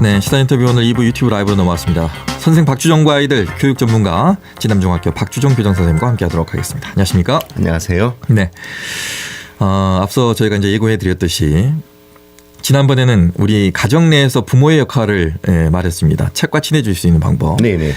네, 시사 인터뷰 오늘 2부 유튜브 라이브로 넘어왔습니다. 선생 박주정과 아이들 교육 전문가 진남중학교 박주정 교장 선생님과 함께하도록 하겠습니다. 안녕하십니까? 안녕하세요. 네, 앞서 저희가 이제 예고해드렸듯이 지난번에는 우리 가정 내에서 부모의 역할을 말했습니다. 책과 친해질 수 있는 방법. 네네.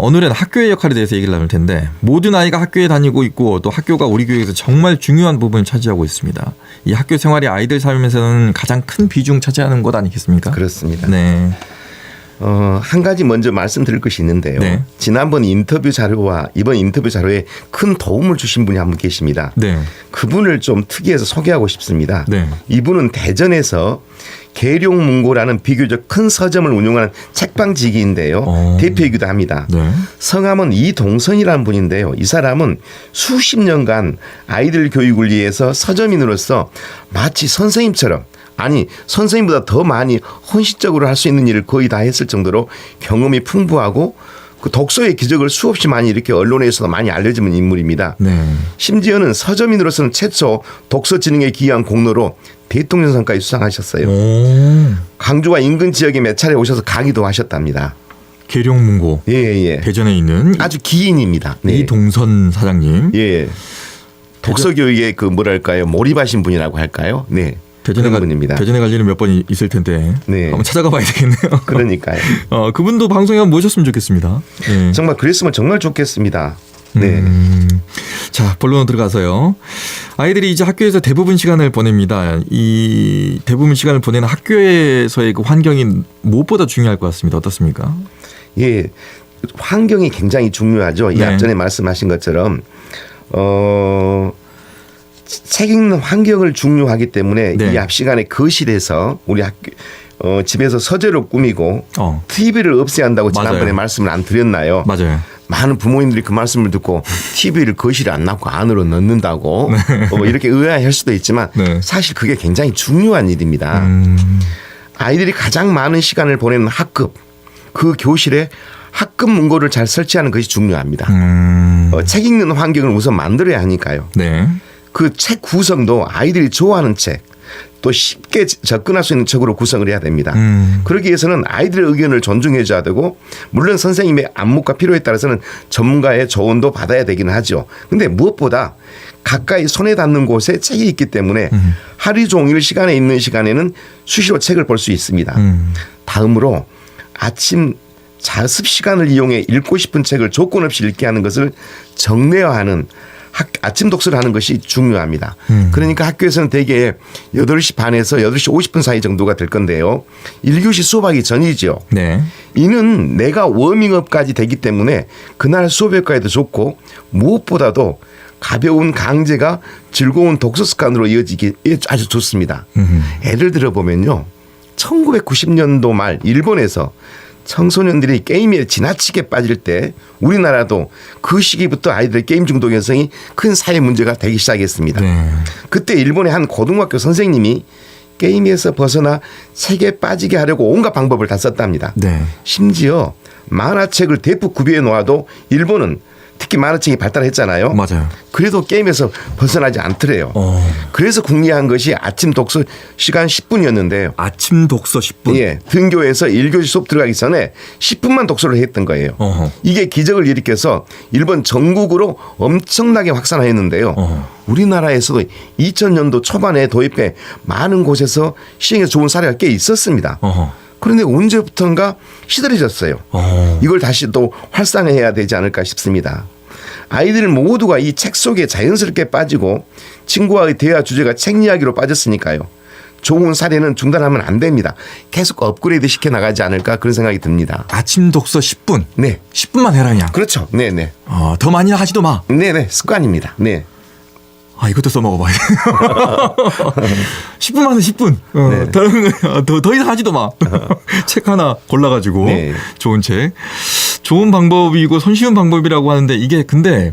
오늘은 학교의 역할에 대해서 얘기를 나눌 텐데 모든 아이가 학교에 다니고 있고 또 학교가 우리 교육에서 정말 중요한 부분을 차지하고 있습니다. 이 학교 생활이 아이들 삶에서는 가장 큰 비중 차지하는 것 아니겠습니까? 그렇습니다. 네. 한 가지 먼저 말씀드릴 것이 있는데요. 네. 지난번 인터뷰 자료와 이번 인터뷰 자료에 큰 도움을 주신 분이 한 분 계십니다. 네. 그분을 좀 특이해서 소개하고 싶습니다. 네. 이분은 대전에서 계룡문고라는 비교적 큰 서점을 운영하는 책방지기인데요. 대표이기도 합니다. 네. 성함은 이동선이라는 분인데요. 이 사람은 수십 년간 아이들 교육을 위해서 서점인으로서 마치 선생님처럼 아니 선생님보다 더 많이 헌신적으로 할 수 있는 일을 거의 다 했을 정도로 경험이 풍부하고 그 독서의 기적을 수없이 많이 이렇게 언론에서도 많이 알려지는 인물입니다. 네. 심지어는 서점인으로서는 최초 독서진흥에 기여한 공로로 대통령상까지 수상하셨어요. 강주와 인근 지역에 몇 차례 오셔서 강의도 하셨답니다. 계룡문고. 예. 대전에 있는 아주 기인입니다. 네. 이동선 사장님. 예. 독서 교육에 그 뭐랄까요 몰입하신 분이라고 할까요? 네. 대전에 갈 일은 몇 번 있을 텐데 네. 한번 찾아가 봐야 되겠네요. 그러니까요. 그분도 방송에 한번 모셨으면 좋겠습니다. 네. 정말 그랬으면 정말 좋겠습니다. 네. 자, 본론 들어가서요. 아이들이 이제 학교에서 대부분 시간을 보냅니다. 이 대부분 시간을 보내는 학교에서의 그 환경이 무엇보다 중요할 것 같습니다. 어떻습니까? 예, 환경이 굉장히 중요하죠. 이 네. 앞전에 말씀하신 것처럼 책 읽는 환경을 중요하기 때문에 네. 이 앞 시간에 거실에서 우리 학교 집에서 서재로 꾸미고 TV를 없애야 한다고 지난번에 맞아요. 말씀을 안 드렸나요? 맞아요. 많은 부모님들이 그 말씀을 듣고 TV를 거실에 안 놔고 안으로 넣는다고 이렇게 의아해할 수도 있지만 네. 사실 그게 굉장히 중요한 일입니다. 아이들이 가장 많은 시간을 보내는 학급 그 교실에 학급 문고를 잘 설치하는 것이 중요합니다. 책 읽는 환경을 우선 만들어야 하니까요. 네. 그 책 구성도 아이들이 좋아하는 책 또 쉽게 접근할 수 있는 책으로 구성을 해야 됩니다. 그러기 위해서는 아이들의 의견을 존중해 줘야 되고 물론 선생님의 안목과 필요에 따라서는 전문가의 조언도 받아야 되긴 하죠. 그런데 무엇보다 가까이 손에 닿는 곳에 책이 있기 때문에 하루 종일 시간에 있는 시간에는 수시로 책을 볼 수 있습니다. 다음으로 아침 자습 시간을 이용해 읽고 싶은 책을 조건 없이 읽게 하는 것을 정례화하는 아침 독서를 하는 것이 중요합니다. 그러니까 학교에서는 대개 8시 반에서 8시 50분 사이 정도가 될 건데요. 1교시 수업하기 전이죠. 네. 이는 내가 워밍업까지 되기 때문에 그날 수업 효과에도 좋고 무엇보다도 가벼운 강제가 즐거운 독서 습관으로 이어지기 아주 좋습니다. 예를 들어보면요. 1990년도 말 일본에서 청소년들이 게임에 지나치게 빠질 때 우리나라도 그 시기부터 아이들의 게임 중독 현상이 큰 사회 문제가 되기 시작했습니다. 네. 그때 일본의 한 고등학교 선생님이 게임에서 벗어나 책에 빠지게 하려고 온갖 방법을 다 썼답니다. 네. 심지어 만화책을 대폭 구비해 놓아도 일본은 특히 만화책이 발달했잖아요. 맞아요. 그래도 게임에서 벗어나지 않더래요. 그래서 궁리한 것이 아침 독서 시간 10분이었는데요. 아침 독서 10분. 예, 등교에서 1교시 수업 들어가기 전에 10분만 독서를 했던 거예요. 이게 기적을 일으켜서 일본 전국으로 엄청나게 확산하였는데요. 우리나라에서도 2000년도 초반에 도입해 많은 곳에서 시행해서 좋은 사례가 꽤 있었습니다. 그런데 언제부턴가 시들해졌어요. 이걸 다시 또 활성화해야 되지 않을까 싶습니다. 아이들 모두가 이 책 속에 자연스럽게 빠지고 친구와의 대화 주제가 책 이야기로 빠졌으니까요. 좋은 사례는 중단하면 안 됩니다. 계속 업그레이드 시켜 나가지 않을까 그런 생각이 듭니다. 아침 독서 10분. 네. 10분만 해라 그냥. 그렇죠. 네네. 더 많이 하지도 마. 네네. 습관입니다. 네. 이것도 써먹어봐야 돼. 10분만 해 10분. 네. 더 이상 하지도 마. 책 하나 골라가지고. 네. 좋은 책. 좋은 방법이고 손쉬운 방법이라고 하는데 이게 근데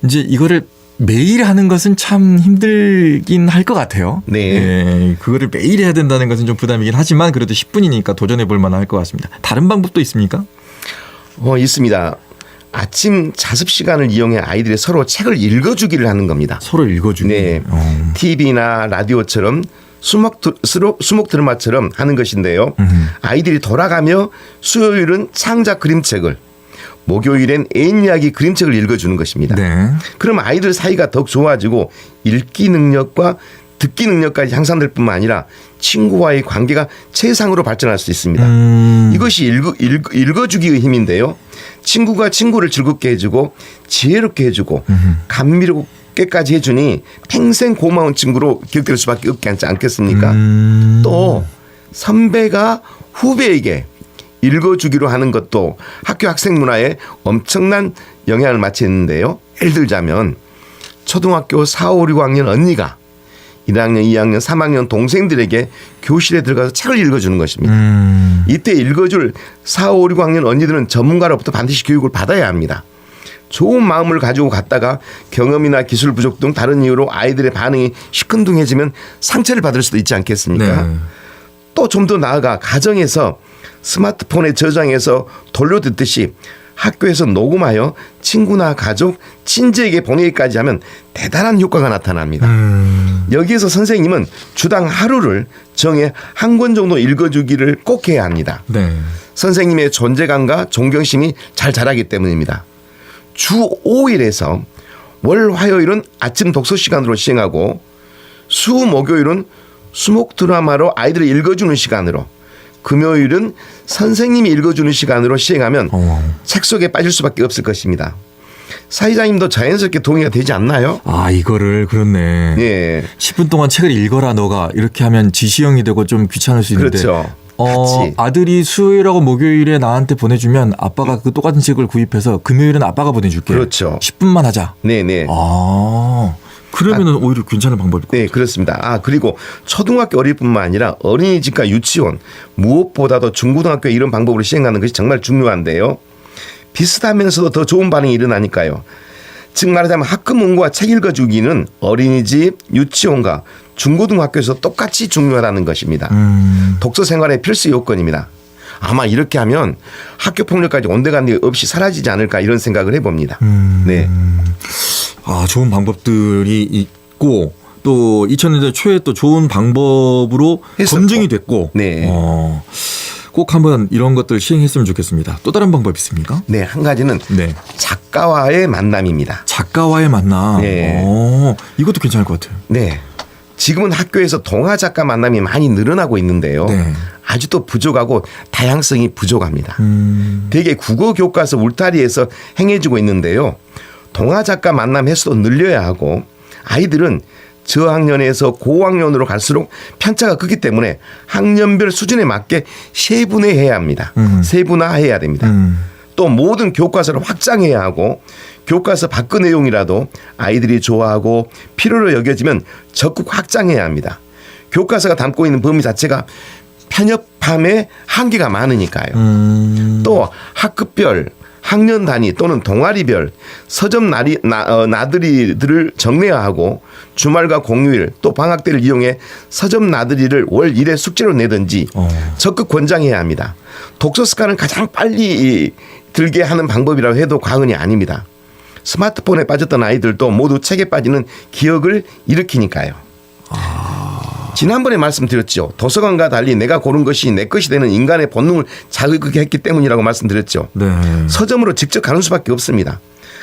이제 이거를 매일 하는 것은 참 힘들긴 할 것 같아요. 네. 예, 그거를 매일 해야 된다는 것은 좀 부담이긴 하지만 그래도 10분이니까 도전해 볼 만할 것 같습니다. 다른 방법도 있습니까? 있습니다. 아침 자습 시간을 이용해 아이들이 서로 책을 읽어주기를 하는 겁니다. 서로 읽어주기. 네. TV나 라디오처럼 수목 드라마처럼 하는 것인데요. 아이들이 돌아가며 수요일은 창작 그림책을, 목요일엔 애인 이야기 그림책을 읽어주는 것입니다. 네. 그럼 아이들 사이가 더욱 좋아지고 읽기 능력과 듣기 능력까지 향상될 뿐만 아니라 친구와의 관계가 최상으로 발전할 수 있습니다. 이것이 읽어주기의 힘인데요. 친구가 친구를 즐겁게 해주고 지혜롭게 해주고 감미롭게까지 해주니 평생 고마운 친구로 기억될 수밖에 없지 않겠습니까? 또 선배가 후배에게 읽어주기로 하는 것도 학교 학생 문화에 엄청난 영향을 미치는데요. 예를 들자면 초등학교 4, 5, 6학년 언니가 1학년, 2학년, 3학년 동생들에게 교실에 들어가서 책을 읽어주는 것입니다. 이때 읽어줄 4, 5, 6학년 언니들은 전문가로부터 반드시 교육을 받아야 합니다. 좋은 마음을 가지고 갔다가 경험이나 기술 부족 등 다른 이유로 아이들의 반응이 시큰둥해지면 상처를 받을 수도 있지 않겠습니까? 네. 또 좀 더 나아가 가정에서 스마트폰에 저장해서 돌려듣듯이 학교에서 녹음하여 친구나 가족, 친지에게 보내기까지 하면 대단한 효과가 나타납니다. 여기에서 선생님은 주당 하루를 정해 한 권 정도 읽어주기를 꼭 해야 합니다. 네. 선생님의 존재감과 존경심이 잘 자라기 때문입니다. 주 5일에서 월, 화요일은 아침 독서 시간으로 시행하고 수, 목요일은 수목 드라마로 아이들을 읽어주는 시간으로, 금요일은 선생님이 읽어주는 시간으로 시행하면 책 속에 빠질 수밖에 없을 것입니다. 사회자님도 자연스럽게 동의가 되지 않나요? 아, 이거를 그렇네. 예. 10분 동안 책을 읽어라 너가 이렇게 하면 지시형이 되고 좀 귀찮을 수 있는데. 그렇죠. 같이. 아들이 수요일하고 목요일에 나한테 보내주면 아빠가 그 똑같은 책을 구입해서 금요일은 아빠가 보내줄게. 그렇죠. 10분만 하자. 네네. 그러면은 오히려 괜찮은 방법일 것 같아요. 네, 그렇습니다. 그리고 초등학교 어린이뿐만 아니라 어린이집과 유치원, 무엇보다도 중고등학교 이런 방법으로 시행하는 것이 정말 중요한데요. 비슷하면서도 더 좋은 반응이 일어나니까요. 즉 말하자면 학급 문구와 책 읽어주기는 어린이집, 유치원과 중고등학교에서 똑같이 중요하다는 것입니다. 독서 생활의 필수 요건입니다. 아마 이렇게 하면 학교 폭력까지 온데간데 없이 사라지지 않을까 이런 생각을 해봅니다. 네. 좋은 방법들이 있고 또 2000년대 초에 또 좋은 방법으로 했었고. 검증이 됐고 네. 꼭 한번 이런 것들 시행했으면 좋겠습니다. 또 다른 방법 있습니까? 네, 한 가지는 네. 작가와의 만남입니다. 작가와의 만남. 네. 이것도 괜찮을 것 같아요. 네. 지금은 학교에서 동화 작가 만남이 많이 늘어나고 있는데요. 네. 아직도 부족하고 다양성이 부족합니다. 대개 국어 교과서 울타리에서 행해지고 있는데요. 동화 작가 만남 횟수도 늘려야 하고 아이들은 저학년에서 고학년으로 갈수록 편차가 크기 때문에 학년별 수준에 맞게 세분화해야 합니다. 세분화해야 됩니다. 또 모든 교과서를 확장해야 하고 교과서 밖의 내용이라도 아이들이 좋아하고 필요로 여겨지면 적극 확장해야 합니다. 교과서가 담고 있는 범위 자체가 편협함의 한계가 많으니까요. 또 학급별, 학년 단위 또는 동아리별 서점 나들이들을 정례화하고 주말과 공휴일 또 방학 때를 이용해 서점 나들이를 월 1회 숙제로 내든지 적극 권장해야 합니다. 독서 습관을 가장 빨리 들게 하는 방법이라고 해도 과언이 아닙니다. 스마트폰에 빠졌던 아이들도 모두 책에 빠지는 기억을 일으키니까요. 지난번에 말씀드렸죠. 도서관과 달리 내가 고른 것이 내 것이 되는 인간의 본능을 자극했기 때문이라고 말씀드렸죠. 네. 서점으로 직접 가는 수밖에 없습니다.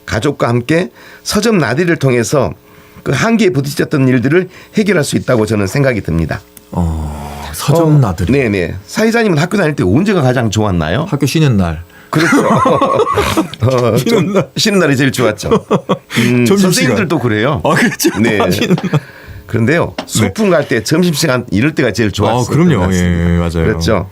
가족과 함께 서점 나들이를 통해서 그 한계에 부딪혔던 일들을 해결할 수 있다고 저는 생각이 듭니다. 서점 나들이. 네네. 사회자님은 학교 다닐 때 언제가 가장 좋았나요? 학교 쉬는 날. 그렇죠. 쉬는 날이 제일 좋았죠. 선생님들도 그래요. 그렇죠. 네. 그런데요, 소풍 갈 때 점심시간 이럴 때가 제일 좋았어요. 그럼요. 예, 맞아요. 그렇죠.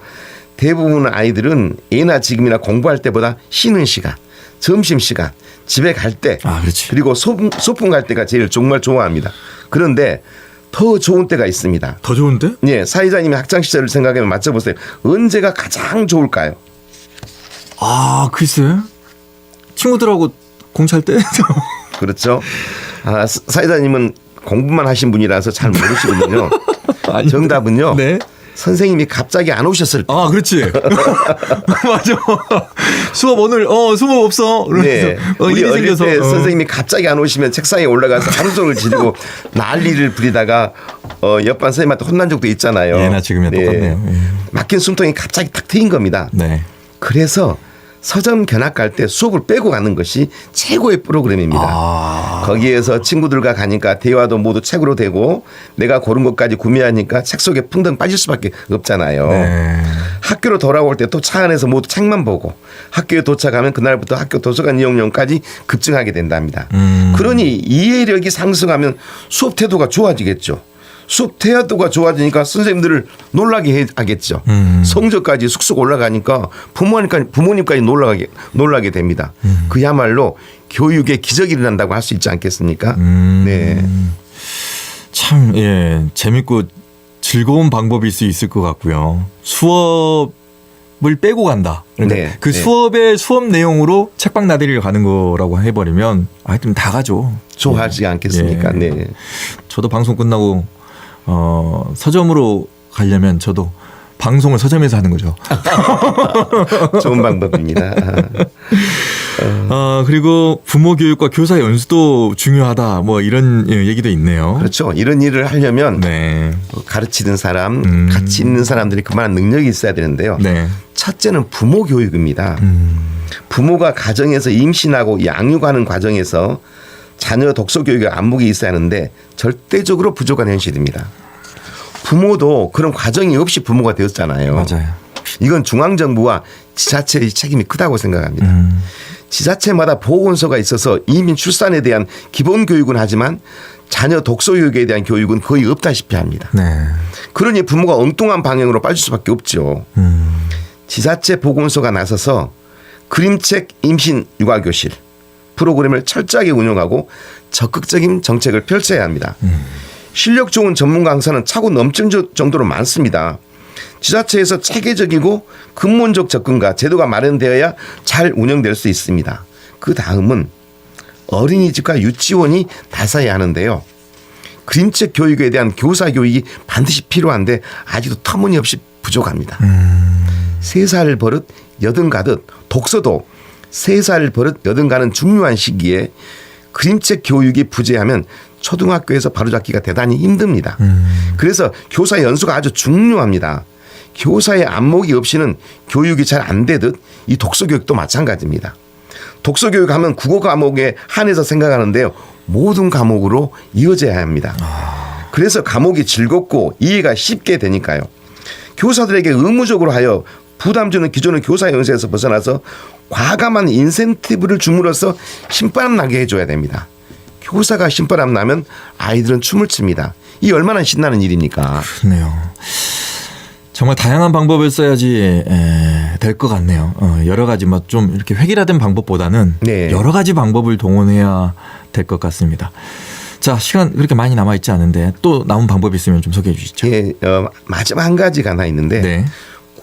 대부분 아이들은 예나 지금이나 공부할 때보다 쉬는 시간, 점심시간, 집에 갈 때, 그렇지. 그리고 소풍 갈 때가 제일 정말 좋아합니다. 그런데 더 좋은 때가 있습니다. 더 좋은데? 네, 사회자님의 학창 시절을 생각하면 맞춰보세요. 언제가 가장 좋을까요? 글쎄. 친구들하고 공차할 때? 그렇죠. 사회자님은 공부만 하신 분이라서 잘 모르시거든요. 정답은요. 네. 선생님이 갑자기 안 오셨을 때. 아, 그렇지. 맞아. 수업 오늘 수업 없어. 그러면서 네. 우리 일이 어릴 생겨서. 때 선생님이 갑자기 안 오시면 책상에 올라가서 하루 종일 지르고 난리를 부리다가 옆반 선생님한테 혼난 적도 있잖아요. 예나 지금이나 똑같네요. 예. 막힌 숨통이 갑자기 탁 트인 겁니다. 네. 그래서 서점 견학 갈 때 수업을 빼고 가는 것이 최고의 프로그램입니다. 거기에서 친구들과 가니까 대화도 모두 책으로 되고 내가 고른 것까지 구매하니까 책 속에 풍덩 빠질 수밖에 없잖아요. 네. 학교로 돌아올 때 또 차 안에서 모두 책만 보고 학교에 도착하면 그날부터 학교 도서관 이용료까지 급증하게 된답니다. 그러니 이해력이 상승하면 수업 태도가 좋아지겠죠. 수업 태도가 좋아지니까 선생님들을 놀라게 하겠죠. 성적까지 쑥쑥 올라가니까 부모님까지 놀라게 됩니다. 그야말로 교육의 기적이 일어난다고 할 수 있지 않겠습니까? 네. 참, 예, 재밌고 즐거운 방법일 수 있을 것 같고요. 수업을 빼고 간다. 그러니까 네, 그 네. 수업 내용으로 책방 나들이를 가는 거라고 해버리면 아이들은 다 가죠. 좋아하지 않겠습니까? 예. 네. 저도 방송 끝나고 서점으로 가려면 저도 방송을 서점에서 하는 거죠. 좋은 방법입니다. 그리고 부모 교육과 교사 연수도 중요하다. 뭐 이런 얘기도 있네요. 그렇죠. 이런 일을 하려면 네. 가르치는 사람, 같이 있는 사람들이 그만한 능력이 있어야 되는데요. 네. 첫째는 부모 교육입니다. 부모가 가정에서 임신하고 양육하는 과정에서 자녀 독서 교육에 안목이 있어야 하는데 절대적으로 부족한 현실입니다. 부모도 그런 과정이 없이 부모가 되었잖아요. 맞아요. 이건 중앙정부와 지자체의 책임이 크다고 생각합니다. 지자체마다 보건소가 있어서 이민 출산에 대한 기본 교육은 하지만 자녀 독서 교육에 대한 교육은 거의 없다시피 합니다. 네. 그러니 부모가 엉뚱한 방향으로 빠질 수밖에 없죠. 지자체 보건소가 나서서 그림책 임신 육아교실 프로그램을 철저하게 운영하고 적극적인 정책을 펼쳐야 합니다. 실력 좋은 전문 강사는 차고 넘칠 정도로 많습니다. 지자체에서 체계적이고 근본적 접근과 제도가 마련되어야 잘 운영될 수 있습니다. 그 다음은 어린이집과 유치원이 나서야 하는데요. 그림책 교육에 대한 교사 교육이 반드시 필요한데 아직도 터무니없이 부족합니다. 3살 버릇 여든 가듯 독서도 3살 버릇 여든 가는 중요한 시기에 그림책 교육이 부재하면 초등학교에서 바로잡기가 대단히 힘듭니다. 그래서 교사 연수가 아주 중요합니다. 교사의 안목이 없이는 교육이 잘 안 되듯 이 독서 교육도 마찬가지입니다. 독서 교육하면 국어 과목에 한해서 생각하는데요. 모든 과목으로 이어져야 합니다. 그래서 과목이 즐겁고 이해가 쉽게 되니까요. 교사들에게 의무적으로 하여 부담 주는 기존의 교사 연수에서 벗어나서 과감한 인센티브를 줌으로써 신바람 나게 해줘야 됩니다. 교사가 신바람 나면 아이들은 춤을 춥니다. 이 얼마나 신나는 일입니까? 그렇네요. 정말 다양한 방법을 써야지 될 것 같네요. 여러 가지 뭐 좀 이렇게 획일화된 방법보다는 네. 여러 가지 방법을 동원해야 될 것 같습니다. 자, 시간 그렇게 많이 남아 있지 않은데 또 남은 방법이 있으면 좀 소개해 주시죠. 예, 마지막 한 가지가 하나 있는데 네.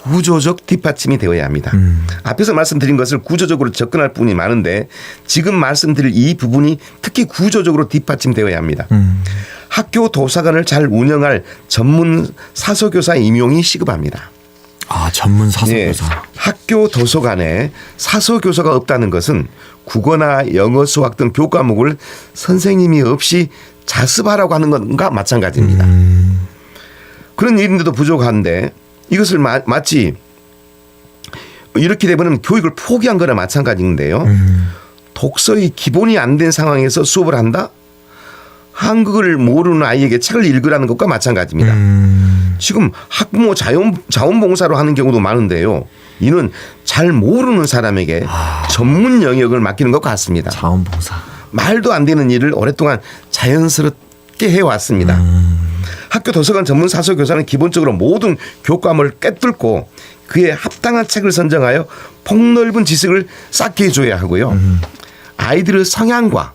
구조적 뒷받침이 되어야 합니다. 앞에서 말씀드린 것을 구조적으로 접근할 부분이 많은데 지금 말씀드릴 이 부분이 특히 구조적으로 뒷받침되어야 합니다. 학교 도서관을 잘 운영할 전문 사서교사 임용이 시급합니다. 아, 전문 사서교사. 네. 학교 도서관에 사서교사가 없다는 것은 국어나 영어, 수학 등 교과목을 선생님이 없이 자습하라고 하는 것과 마찬가지입니다. 그런 일인데도 부족한데 이것을 마치 이렇게 되면 교육을 포기한 거나 마찬가지인데요. 독서의 기본이 안 된 상황에서 수업을 한다? 한국을 모르는 아이에게 책을 읽으라는 것과 마찬가지입니다. 지금 학부모 자원봉사로 하는 경우도 많은데요. 이는 잘 모르는 사람에게 전문 영역을 맡기는 것 같습니다. 자원봉사. 말도 안 되는 일을 오랫동안 자연스럽게 해왔습니다. 학교 도서관 전문 사서교사는 기본적으로 모든 교과목을 꿰뚫고 그에 합당한 책을 선정하여 폭넓은 지식을 쌓게 해줘야 하고요. 아이들의 성향과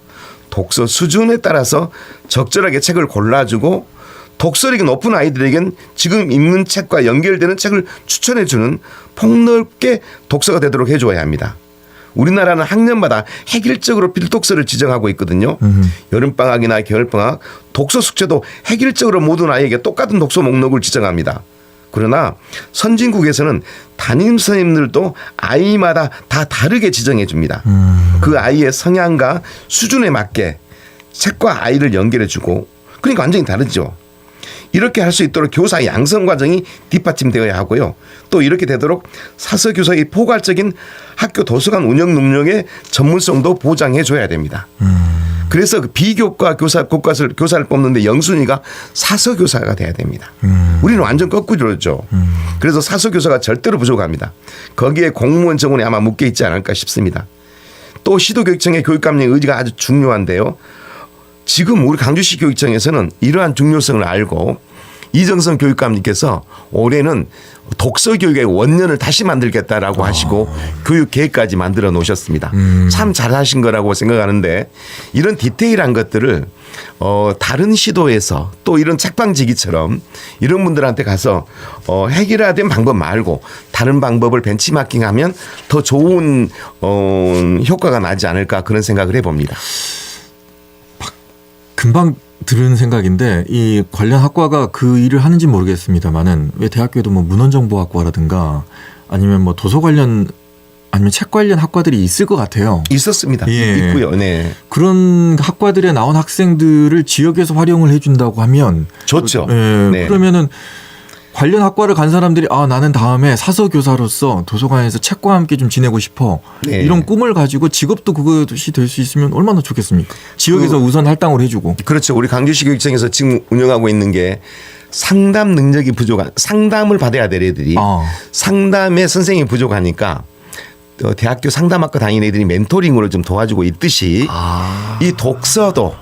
독서 수준에 따라서 적절하게 책을 골라주고 독서력이 높은 아이들에겐 지금 읽는 책과 연결되는 책을 추천해주는 폭넓게 독서가 되도록 해줘야 합니다. 우리나라는 학년마다 획일적으로 필독서를 지정하고 있거든요. 여름방학이나 겨울방학 독서 숙제도 획일적으로 모든 아이에게 똑같은 독서 목록을 지정합니다. 그러나 선진국에서는 담임 선생님들도 아이마다 다 다르게 지정해 줍니다. 그 아이의 성향과 수준에 맞게 책과 아이를 연결해 주고, 그러니까 완전히 다르죠. 이렇게 할 수 있도록 교사 양성 과정이 뒷받침되어야 하고요. 또 이렇게 되도록 사서 교사의 포괄적인 학교 도서관 운영 능력의 전문성도 보장해 줘야 됩니다. 그래서 그 비교과 교사를 뽑는데 영순위가 사서 교사가 돼야 됩니다. 우리는 완전 거꾸로죠. 그래서 사서 교사가 절대로 부족합니다. 거기에 공무원 정원이 아마 묶여 있지 않을까 싶습니다. 또 시도교육청의 교육감의 의지가 아주 중요한데요. 지금 우리 강주시 교육청에서는 이러한 중요성을 알고 이정선 교육감님께서 올해는 독서 교육의 원년을 다시 만들겠다라고 하시고 교육 계획까지 만들어 놓으셨습니다. 참 잘하신 거라고 생각하는데, 이런 디테일한 것들을 다른 시도에서 또 이런 책방지기처럼 이런 분들한테 가서 해결화된 방법 말고 다른 방법을 벤치마킹하면 더 좋은 효과가 나지 않을까, 그런 생각을 해봅니다. 금방 들은 생각인데 이 관련 학과가 그 일을 하는지 모르겠습니다만은 왜 대학교에도 뭐 문헌정보학과라든가 아니면 뭐 도서 관련 아니면 책 관련 학과들이 있을 것 같아요. 있었습니다. 예. 있고요. 네. 그런 학과들에 나온 학생들을 지역에서 활용을 해준다고 하면 좋죠. 예. 네. 그러면은 관련 학과를 간 사람들이 나는 다음에 사서 교사로서 도서관에서 책과 함께 좀 지내고 싶어. 네. 이런 꿈을 가지고 직업도 그것이 될 수 있으면 얼마나 좋겠습니까? 지역에서 우선 할당을 해주고. 그렇죠. 우리 강주시 교육청에서 지금 운영하고 있는 게 상담 능력이 부족한, 상담을 받아야 될 애들이 상담에 선생님이 부족하니까 대학교 상담학과 다니는 애들이 멘토링으로 좀 도와주고 있듯이 이 독서도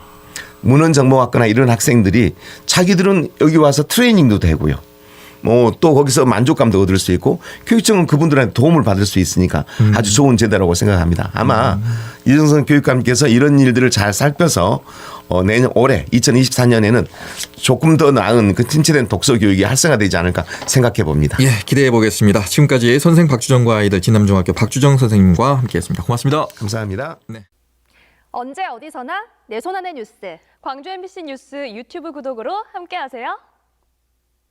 문헌정보학과나 이런 학생들이 자기들은 여기 와서 트레이닝도 되고요. 또 거기서 만족감도 얻을 수 있고 교육청은 그분들한테 도움을 받을 수 있으니까 아주 좋은 제도라고 생각합니다. 아마 이정선 교육감께서 이런 일들을 잘 살펴서 올해 2024년에는 조금 더 나은 그 침체된 독서 교육이 활성화되지 않을까 생각해 봅니다. 예, 기대해 보겠습니다. 지금까지 선생 박주정과 아이들 진남중학교 박주정 선생님과 함께했습니다. 고맙습니다. 감사합니다. 네. 언제 어디서나 내 손 안의 뉴스. 광주 MBC 뉴스 유튜브 구독으로 함께하세요.